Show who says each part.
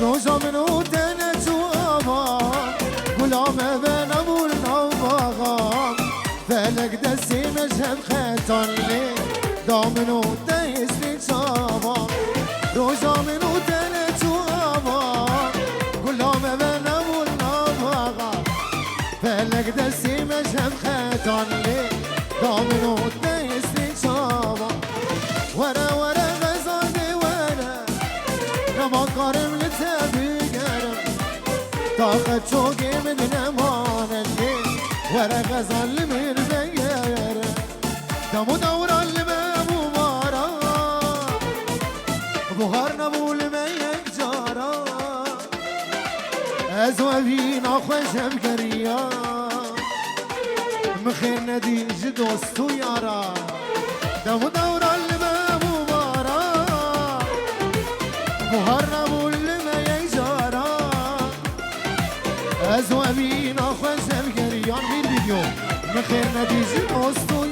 Speaker 1: روزا منو تنه تو آبام گلامه به نبول نوباغام فلک دستی مجهم خطان لی دامنو دستی چابام روزا منو تنه تو آبام گلامه به نبول نوباغام فلک دستی مجهم خطان لی دامنو دستی چابام ورا ورا غزاده ورا نما کارم لتبیگرم طاقت چوگی من نماننده ورا غزال من بگرم دمو دوران لما بومارا بوهار نبول من یک جارا از وفینا خوشم کریا مخیر ندیج دوستو یارا دمو دوران لما بومارا بوهار نبول من یک جارا از وفینا خوشم کریان بیر ویدیو مخیر ندیج دوستو